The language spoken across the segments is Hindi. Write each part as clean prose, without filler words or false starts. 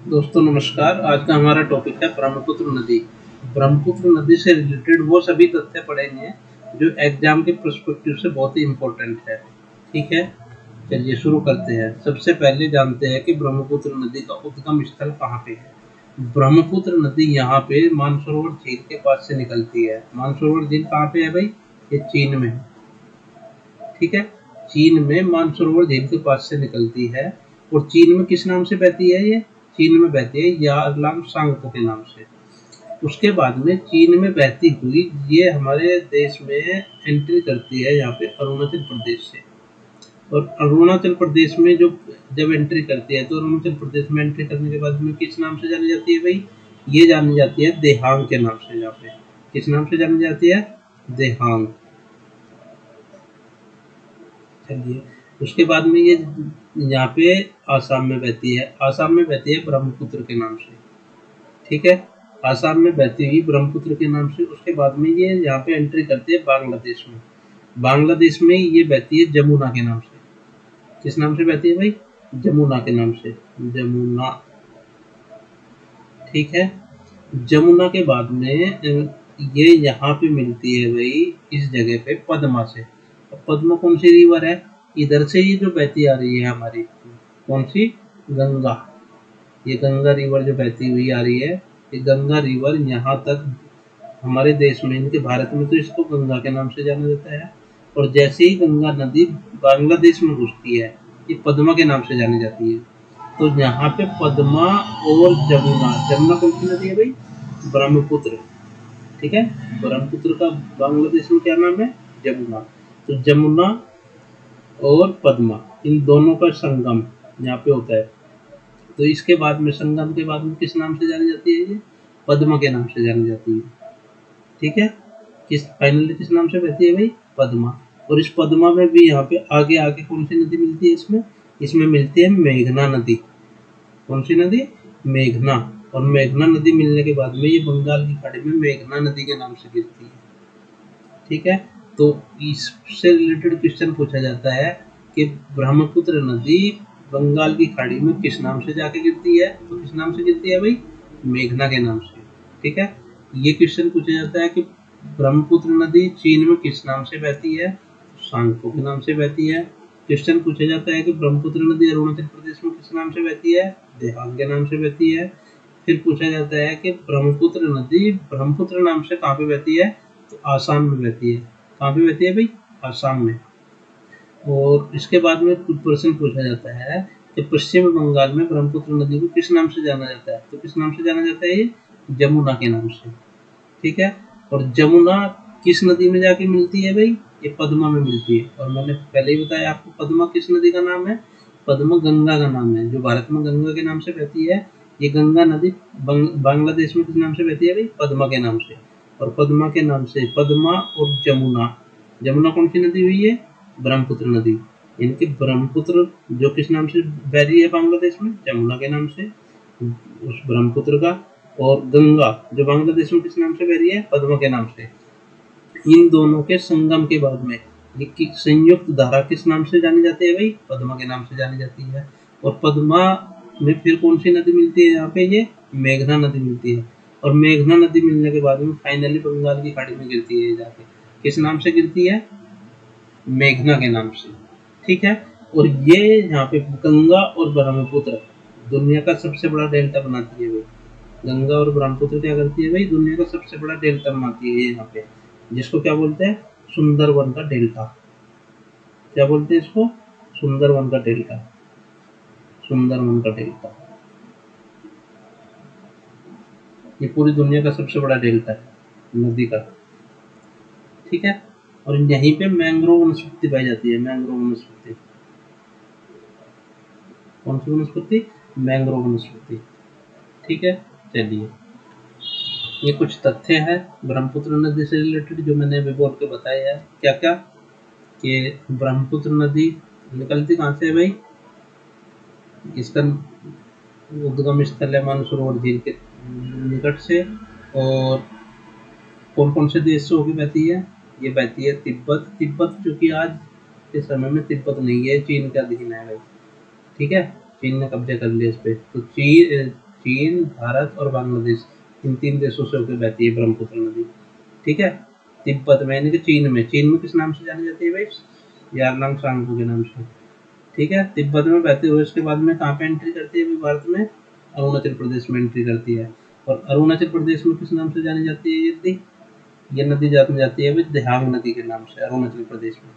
दोस्तों नमस्कार। आज का हमारा टॉपिक है ब्रह्मपुत्र नदी। ब्रह्मपुत्र नदी से रिलेटेड वो सभी तथ्य पढ़ेंगे जो एग्जाम के पर्सपेक्टिव से बहुत ही इम्पोर्टेंट है। ठीक है, चलिए शुरू करते हैं। सबसे पहले जानते हैं कि ब्रह्मपुत्र नदी का उद्गम स्थल कहाँ पे है। ब्रह्मपुत्र नदी यहाँ पे मानसरोवर झील के पास से निकलती है। मानसरोवर झील कहाँ पे है भाई? ये चीन में है। ठीक है, चीन में मानसरोवर झील के पास से निकलती है। और चीन में किस नाम से बहती है? ये चीन में बहती है यारलांग सांगपो के नाम से। उसके बाद में चीन में बहती हुई ये हमारे देश में एंट्री करती है यहाँ पे अरुणाचल प्रदेश से। और अरुणाचल प्रदेश में जो जब एंट्री करती है तो अरुणाचल प्रदेश में एंट्री करने के बाद में किस नाम से जानी जाती है भाई? ये जानी जाती है देहांग के नाम से। यहाँ पे किस नाम से जानी जाती है? देहांग। चलिए, उसके बाद में ये यहाँ पे आसाम में बहती है। आसाम में बहती है ब्रह्मपुत्र के नाम से। ठीक है, आसाम में बहती हुई ब्रह्मपुत्र के नाम से। उसके बाद में ये यहाँ पे एंट्री करती है बांग्लादेश में। बांग्लादेश में ये बहती है जमुना के नाम से। किस नाम से बहती है भाई? जमुना के नाम से, जमुना। ठीक है, जमुना के बाद में ये यहाँ पे मिलती है भाई इस जगह पे पद्मा से। पद्मा कौन सी रिवर है? इधर से ये जो बहती आ रही है हमारी, कौन सी? गंगा। ये गंगा रिवर जो बहती हुई आ रही है, ये गंगा रिवर यहाँ तक हमारे देश में, इनके भारत में तो इसको गंगा के नाम से जाना जाता है। और जैसे ही गंगा नदी बांग्लादेश में घुसती है, ये पद्मा के नाम से जानी जाती है। तो यहाँ पे पद्मा और जमुना, जमुना कौन सी नदी है भाई? ब्रह्मपुत्र। ठीक है, ब्रह्मपुत्र का बांग्लादेश में क्या नाम है? जमुना। तो जमुना और पद्मा, इन दोनों का संगम यहाँ पे होता है। तो इसके बाद में, संगम के बाद में किस नाम से जानी जाती है? ये पद्मा के नाम से जानी जाती है। ठीक है, किस फाइनली किस नाम से बहती है भाई? पद्मा। और इस पद्मा में भी यहाँ पे आगे आगे कौन सी नदी मिलती है? इसमें मिलती है मेघना नदी। कौन सी नदी? मेघना। और मेघना नदी मिलने के बाद में ये बंगाल की खाड़ी में मेघना नदी के नाम से गिरती है। ठीक है, तो इससे रिलेटेड क्वेश्चन पूछा जाता है कि ब्रह्मपुत्र नदी बंगाल की खाड़ी में किस नाम से जाके गिरती है? तो किस नाम से गिरती है भाई? मेघना के नाम से। ठीक है, ये क्वेश्चन पूछा जाता है कि ब्रह्मपुत्र नदी चीन में किस नाम से बहती है? सांगपो के नाम से बहती है। क्वेश्चन पूछा जाता है कि ब्रह्मपुत्र नदी अरुणाचल प्रदेश में किस नाम से बहती है? देहांग के नाम से बहती है। फिर पूछा जाता है कि ब्रह्मपुत्र नदी ब्रह्मपुत्र नाम से कहाँ पे बहती है? तो आसाम में बहती है। कहाँ पे बहती है भाई? आसाम में। और इसके बाद में कुछ प्रश्न पूछा जाता है कि पश्चिम बंगाल में ब्रह्मपुत्र नदी को किस नाम से जाना जाता है? तो किस नाम से जाना जाता है? ये जमुना के नाम से। ठीक है, और जमुना किस नदी में जाके मिलती है भाई? ये पद्मा में मिलती है। और मैंने पहले ही बताया आपको, पद्मा किस नदी का नाम है? पद्मा गंगा का नाम है, जो भारत में गंगा के नाम से बहती है। ये गंगा नदी बांग्लादेश में किस नाम से बहती है भाई? पद्मा के नाम से। और पद्मा के नाम से पद्मा और जमुना, जमुना कौन सी नदी हुई है? ब्रह्मपुत्र नदी। इनके ब्रह्मपुत्र जो किस नाम से बह रही है बांग्लादेश में? जमुना के नाम से, उस ब्रह्मपुत्र का। और गंगा जो बांग्लादेश में किस नाम से बह रही है? पद्मा के नाम से। इन दोनों के संगम के बाद में संयुक्त धारा किस नाम से जानी जाती है भाई? पद्मा के नाम से जानी जाती है। और पद्मा में फिर कौन सी नदी मिलती है यहाँ पे? ये मेघना नदी मिलती है। और मेघना नदी मिलने के बाद में फाइनली बंगाल की खाड़ी में गिरती है जाके। किस नाम से गिरती है? मेघना के नाम से। ठीक है, और ये यहाँ पे गंगा और ब्रह्मपुत्र दुनिया का सबसे बड़ा डेल्टा बनाती है भाई। गंगा और ब्रह्मपुत्र क्या करती है भाई? दुनिया का सबसे बड़ा डेल्टा बनाती है यहाँ पे, जिसको क्या बोलते हैं? सुंदरवन का डेल्टा। क्या बोलते हैं इसको? सुंदरवन का डेल्टा। सुंदरवन का डेल्टा, ये पूरी दुनिया का सबसे बड़ा डेल्टा है नदी का। ठीक है, और यहीं पे मैंग्रोव वनस्पति पाई जाती है। मैंग्रोव वनस्पति, कौन सी वनस्पति? मैंग्रोव वनस्पति। ठीक है, चलिए, ये कुछ तथ्य है ब्रह्मपुत्र नदी से रिलेटेड जो मैंने अभी बोल के बताया है। क्या क्या? कि ब्रह्मपुत्र नदी निकलती कहाँ से है भाई? इसका उद्गम स्थल है मानसरोवर झील के निकट से। और कौन कौन से देश से होकर बहती है? ये बहती है तिब्बत। तिब्बत जो कि आज के समय में तिब्बत नहीं है, चीन का अधीन है भाई। ठीक है, चीन ने कब्जा कर लिया इस पे। तो चीन, भारत और बांग्लादेश, इन 3 देशों से होकर बहती है ब्रह्मपुत्र नदी। ठीक है। तिब्बत में यानी कि चीन में किस नाम से जानी जाती है भाई? यारलंग सांगपो के नाम से। ठीक है। तिब्बत में बहते हुए उसके बाद में कहाँ पे एंट्री करती है अभी भारत में? अरुणाचल प्रदेश में एंट्री करती है। और अरुणाचल प्रदेश में किस नाम से जानी जाती है ये नदी? ये नदी जाती है भाई दिहांग नदी के नाम से अरुणाचल प्रदेश में।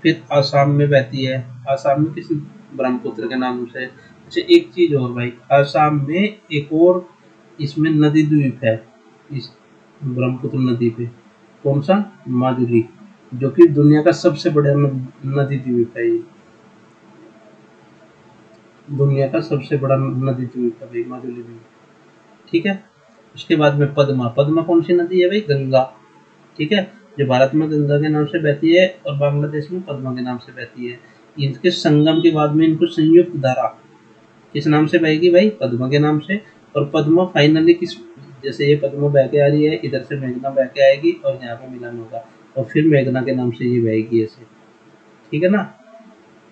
फिर आसाम में बहती है। आसाम में किस ब्रह्मपुत्र के नाम से। अच्छा एक चीज और भाई, आसाम में एक और इसमें नदी द्वीप है इस ब्रह्मपुत्र नदी पे। कौन सा? माजुली, जो कि दुनिया का सबसे बड़ा नदी द्वीप है ये। दुनिया का सबसे बड़ा नदी द्वीप है भाई माजुली द्वीप। ठीक है। उसके बाद में पद्मा। पद्मा कौन सी नदी है भाई? गंगा। ठीक है। जो भारत में गंगा के नाम से बहती है और बांग्लादेश में पद्मा के नाम से बहती है। इनके संगम के बाद में इनको संयुक्त धारा किस नाम से बहेगी भाई? पद्मा के नाम से। और पद्मा फाइनली किस, जैसे ये पद्मा बह के आ रही है, इधर से मेघना बह के आएगी और यहाँ पे मिलन होगा और फिर मेघना के नाम से ये बहेगी ऐसे। ठीक है ना।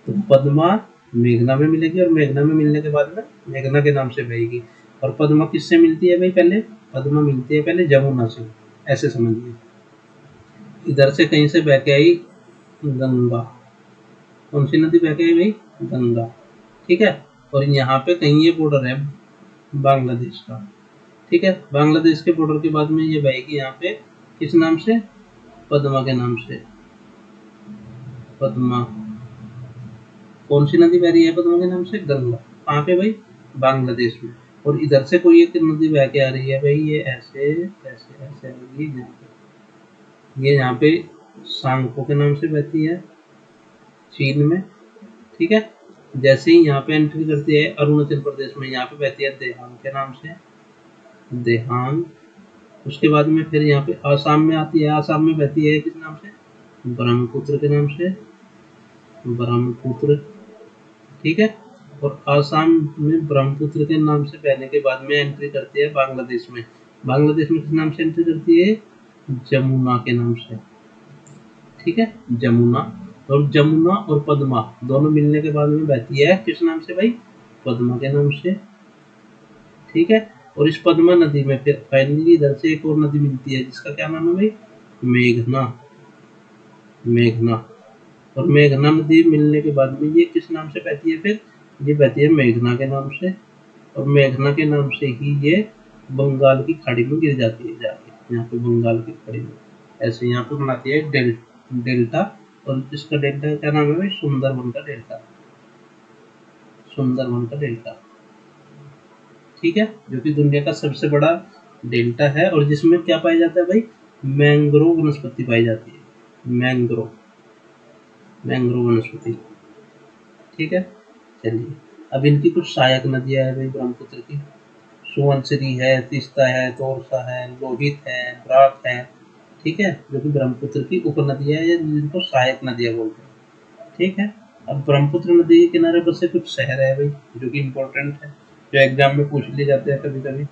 तो पद्मा मेघना में मिलेगी और मेघना में मिलने के बाद में मेघना के नाम से बहेगी। और पद्मा किससे मिलती है भाई? पहले पद्मा मिलती है पहले जमुना से, ऐसे समझिए। इधर से कहीं से बह के आई गंगा। कौन सी नदी बह के आई भाई? गंगा। ठीक है। और यहाँ पे कहीं ये बॉर्डर है बांग्लादेश का। ठीक है। बांग्लादेश के बॉर्डर के बाद में ये बहेगी यहाँ पे किस नाम से? पद्मा के नाम से। पद्मा। कौन सी नदी बह रही है पद्मा के नाम से? गंगा। कहाँ पे भाई? बांग्लादेश में। और इधर से कोई एक नदी बह के आ रही है भाई, ये ऐसे ऐसे ऐसे आएगी। ये यहाँ पे सांगपो के नाम से बहती है चीन में। ठीक है। जैसे ही यहाँ पे एंट्री करती है अरुणाचल प्रदेश में, यहाँ पे बहती है देहांग के नाम से। देहांग। उसके बाद में फिर यहाँ पे आसाम में आती है। आसाम में बहती है किस नाम से? ब्रह्मपुत्र के नाम से। ब्रह्मपुत्र। ठीक है। और आसाम में ब्रह्मपुत्र के नाम से बहने के बाद में एंट्री करती है बांग्लादेश में। बांग्लादेश में किस नाम से एंट्री करती है? जमुना के नाम से। ठीक है। जमुना। और जमुना और पद्मा दोनों मिलने के बाद में बहती है किस नाम से भाई? पद्मा के नाम से। ठीक है। और इस पद्मा नदी में फिर फाइनली इधर से एक और नदी मिलती है जिसका क्या नाम है भाई? मेघना। मेघना। और मेघना नदी मिलने के बाद में ये किस नाम से बहती है फिर? ये बहती है मेघना के नाम से। और मेघना के नाम से ही ये बंगाल की खाड़ी में गिर जाती है जाके, यहाँ पे बंगाल की खाड़ी में ऐसे यहाँ पे बनाती है डेल्टा। और इसका डेल्टा क्या नाम है भाई? सुंदरबन का डेल्टा। सुंदरबन का डेल्टा। ठीक है। जो कि दुनिया का सबसे बड़ा डेल्टा है और जिसमें क्या पाया जाता है भाई? मैंग्रोव वनस्पति पाई जाती है। मैंग्रोव। मैंग्रोव वनस्पति। ठीक है। चलिए अब इनकी कुछ सहायक नदियां है भाई ब्रह्मपुत्र की। सुवनसिरी है, तीस्ता है, तोरसा है, लोहित है, ब्राक है। ठीक है। जो कि ब्रह्मपुत्र की उपनदियां है जिनको सहायक नदियां बोलते हैं। ठीक है। अब ब्रह्मपुत्र नदी के किनारे बसे कुछ शहर है भाई जो कि इम्पोर्टेंट है, जो एग्जाम में पूछ लिए जाते हैं कभी कभी।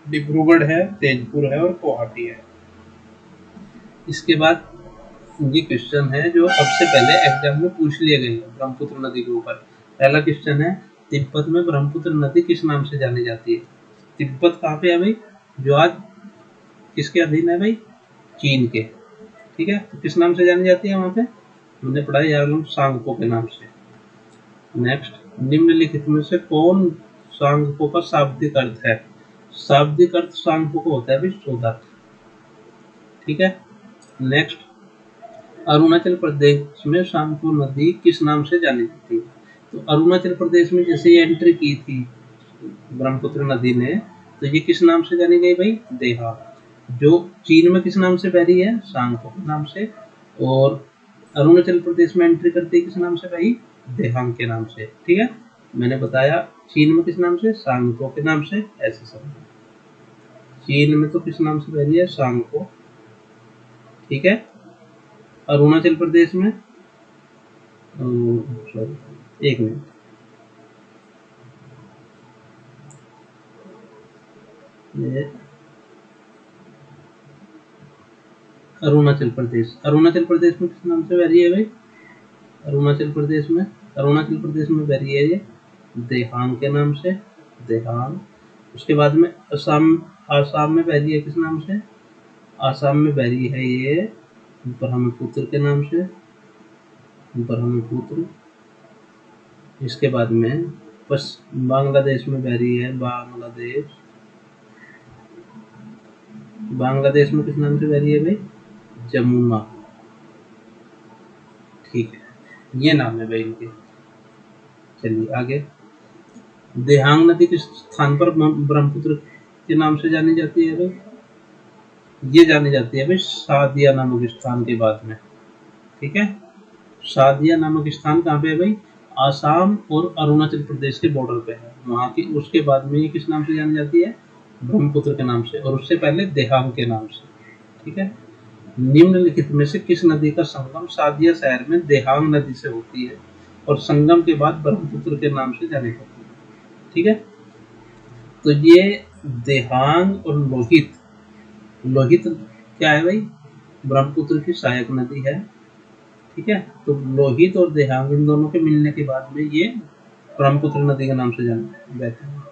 डिब्रूगढ़ है, तेजपुर है और गुवाहाटी है। इसके बाद ये क्वेश्चन है जो अब से पहले एग्जाम में पूछ लिए गए हैं ब्रह्मपुत्र नदी के ऊपर। पहला क्वेश्चन है, तिब्बत में ब्रह्मपुत्र नदी किस नाम से जानी जाती है? तिब्बत कहाँ पे है भाई? जो आज किसके अधीन है भाई? चीन के। ठीक है। तो किस नाम से जानी जाती है वहां पे? हमने पढ़ा यारलुंग सांगपो के नाम से। नेक्स्ट, निम्नलिखित में से कौन सांगपो का शाब्दिक अर्थ है? शाब्दिक अर्थ सांगपो को होता है भाई शोधक। ठीक है। नेक्स्ट, अरुणाचल प्रदेश में सांगपो नदी किस नाम से जानी जाती है? तो अरुणाचल प्रदेश में जैसे ये एंट्री की थी ब्रह्मपुत्र नदी ने, तो ये किस नाम से जानी गई भाई? देहा। जो चीन में किस नाम से बह रही है? सांगपो के नाम से। और अरुणाचल प्रदेश में एंट्री करती है किस नाम से भाई? देहांग के नाम से। ठीक है। मैंने बताया चीन में किस नाम से? सांगपो के नाम से, ऐसे समझो। चीन में तो किस नाम से बह रही है? सांगपो। ठीक है। अरुणाचल प्रदेश में सॉरी एक मिनट, अरुणाचल प्रदेश। अरुणाचल प्रदेश में किस नाम से बह रही है भाई? अरुणाचल प्रदेश में बह रही है ये देहांग के नाम से, देहांग। उसके बाद में आसाम में बह रही है किस नाम से? आसाम में बह रही है ये ब्रह्मपुत्र के नाम से, ब्रह्मपुत्र। इसके बाद में बस बांग्लादेश में बह रही है, बांग्लादेश। बांग्लादेश में किस नाम से बह रही है भाई? जमुना। ठीक है, ये नाम है भाई इनके। चलिए आगे। देहांग नदी किस स्थान पर ब्रह्मपुत्र के नाम से जानी जाती है भाई? ये जानी जाती है भाई सादिया नामक स्थान के बाद में। ठीक है, सादिया नामक स्थान कहाँ पे है भाई? आसाम और अरुणाचल प्रदेश के बॉर्डर पे है वहाँ की। उसके बाद में ये किस नाम से जानी जाती है? ब्रह्मपुत्र के नाम से, और उससे पहले देहांग के नाम से। ठीक है, निम्नलिखित में से किस नदी का संगम सादिया शहर में देहांग नदी से होती है और संगम के बाद ब्रह्मपुत्र के नाम से जानी जाती है? ठीक है, तो ये देहांग और लोहित, लोहित क्या है भाई? ब्रह्मपुत्र की सहायक नदी है। ठीक है, तो लोहित और देहांग इन दोनों के मिलने के बाद में ये ब्रह्मपुत्र नदी के नाम से जाने जाते हैं।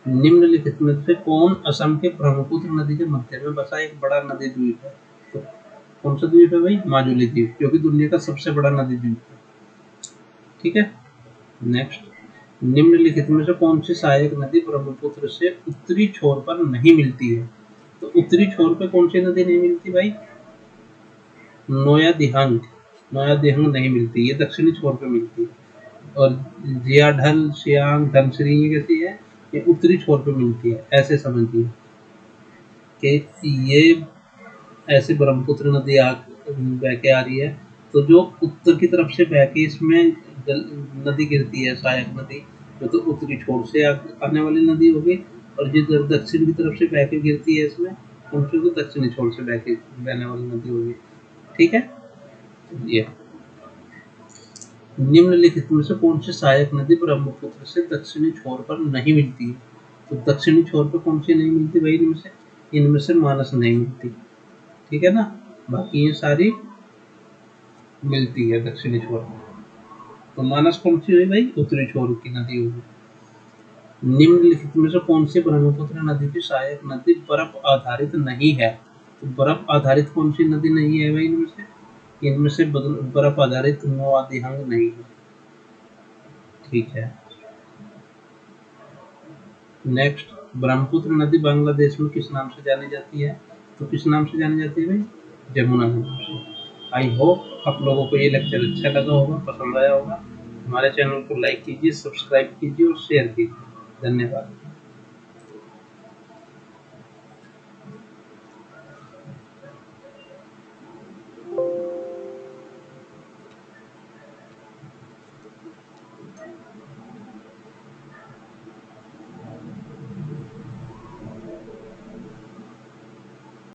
निम्नलिखित में से कौन असम के ब्रह्मपुत्र नदी के मध्य में बसा एक बड़ा नदी द्वीप है? तो कौन सा द्वीप है भाई? माजुली द्वीप, जो कि दुनिया का सबसे बड़ा नदी द्वीप है। ठीक है, नेक्स्ट। निम्नलिखित में से कौन सी सहायक नदी ब्रह्मपुत्र से उत्तरी छोर पर नहीं मिलती है? तो उत्तरी छोर पर कौन सी नदी नहीं मिलती भाई? नोया दिहांग, नोया दिहांग नहीं मिलती, ये दक्षिणी छोर पे मिलती है। और जियाढल, सियांग, धनसिरी ये कैसी है? ये उत्तरी छोर पे मिलती है। ऐसे समझिए कि ये ऐसे ब्रह्मपुत्र नदी बह के आ रही है, तो जो उत्तर की तरफ से बह के इसमें नदी गिरती है, सहायक नदी, जो तो उत्तरी छोर से आने वाली नदी होगी, और जो दक्षिण की तरफ से बह के गिरती है इसमें, उनसे तो दक्षिणी छोर से बह के बहने वाली नदी होगी। ठीक है, ये निम्नलिखित में से कौन सी सहायक नदी ब्रह्मपुत्र से दक्षिणी छोर पर नहीं मिलती है? तो दक्षिणी छोर पर कौन सी नहीं मिलती भाई? इनमें से मानस नहीं मिलती। ठीक है ना, बाकी ये सारी मिलती है दक्षिणी छोर पर। तो मानस कौन सी हुई भाई? उत्तरी छोर की नदी होगी। निम्नलिखित में से कौन सी ब्रह्मपुत्र नदी की सहायक नदी बर्फ आधारित नहीं है? तो बर्फ आधारित कौन सी नदी नहीं है भाई इनमें से? इनमें से बर्फ आधारित नोआ दिहांग नहीं है। ठीक है, नेक्स्ट। ब्रह्मपुत्र नदी बांग्लादेश में किस नाम से जानी जाती है? तो किस नाम से जानी जाती है भाई? जमुना के नाम से। आई होप आप लोगों को ये लेक्चर अच्छा लगा होगा, पसंद आया होगा। हमारे चैनल को लाइक कीजिए, सब्सक्राइब कीजिए और शेयर कीजिए। धन्यवाद।